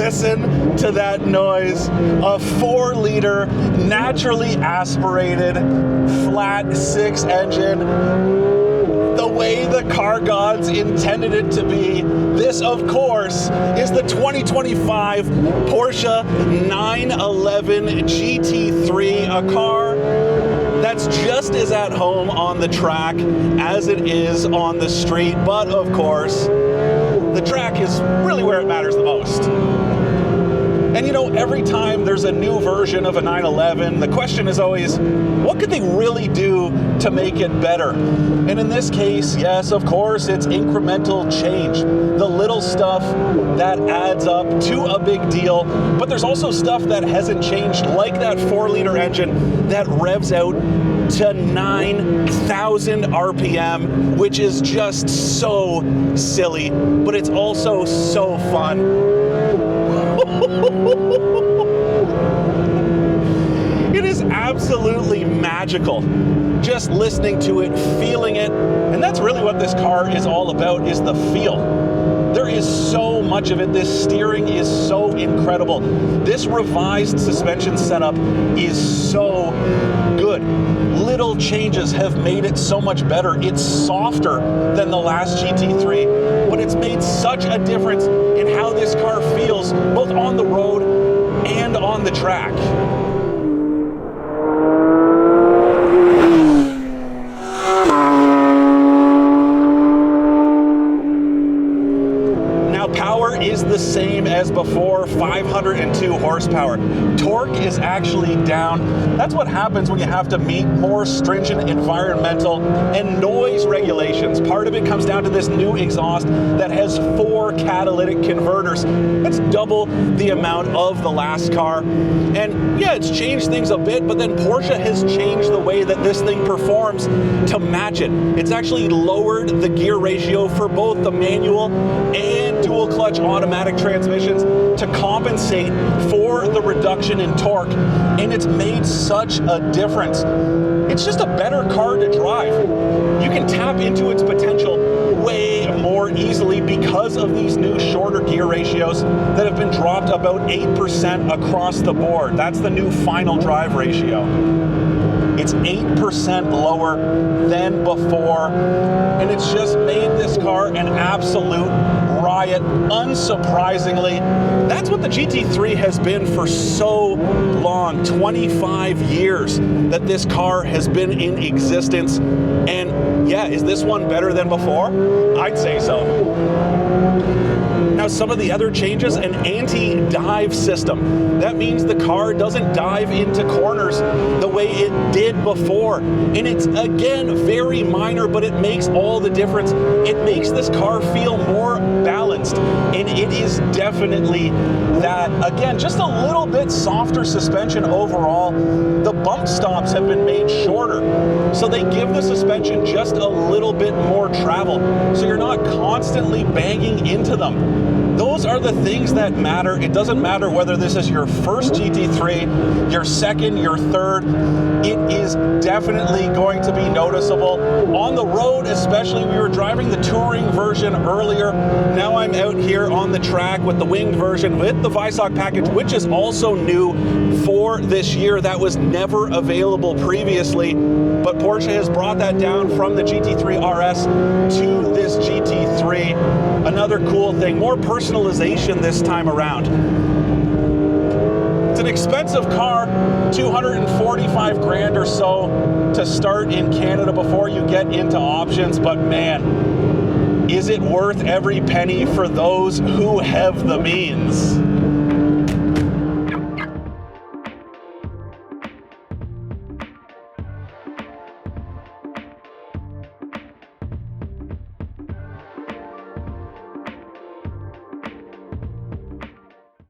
listen to that noise. A 4-liter, naturally aspirated, flat 6 engine. The way the car gods intended it to be. This, of course, is the 2025 Porsche 911 GT3, a car that's just as at home on the track as it is on the street. But of course, the track is really where it matters the most. And you know, every time there's a new version of a 911, the question is always, what could they really do to make it better? And in this case, yes, of course, it's incremental change. The little stuff that adds up to a big deal, but there's also stuff that hasn't changed, like that 4-liter engine that revs out to 9,000 RPM, which is just so silly, but it's also so fun. It is absolutely magical just listening to it, feeling it, and that's really what this car is all about, is the feel. There is so much of it. This steering is so incredible. This revised suspension setup is so good. Little changes have made it so much better. It's softer than the last GT3, but it's made such a difference in how this car feels, both on the road and on the track. Is the same as before, 502 horsepower. Torque is actually down. That's what happens when you have to meet more stringent environmental and noise regulations. Part of it comes down to this new exhaust that has 4 catalytic converters. That's double the amount of the last car. And yeah, it's changed things a bit, but then Porsche has changed the way that this thing performs to match it. It's actually lowered the gear ratio for both the manual and dual clutch automatic transmissions to compensate for the reduction in torque, and it's made such a difference. It's just a better car to drive. You can tap into its potential way more easily because of these new shorter gear ratios that have been dropped about 8% across the board. That's the new final drive ratio. It's 8% lower than before, and it's just made this car an absolute riot. Unsurprisingly, that's what the GT3 has been for so long. 25 years that this car has been in existence. And yeah, is this one better than before? I'd say so. Now, some of the other changes, an anti-dive system. That means the car doesn't dive into corners the way it did before. And it's, again, very minor, but it makes all the difference. It makes this car feel more balanced. And it is definitely that. Again, just a little bit softer suspension overall. The bump stops have been made shorter, so they give the suspension just a little bit more travel, so you're not constantly banging into them. Those are the things that matter. It doesn't matter whether this is your first GT3, your second, your third. It is definitely going to be noticeable. On the road especially, we were driving the touring version earlier. Now I'm out here on the track with the winged version with the Visoc package, which is also new for this year. That was never available previously, but Porsche has brought that down from the GT3 RS to this GT3. Another cool thing, more personalization this time around. It's an expensive car, 245 grand or so to start in Canada before you get into options, but man, is it worth every penny for those who have the means?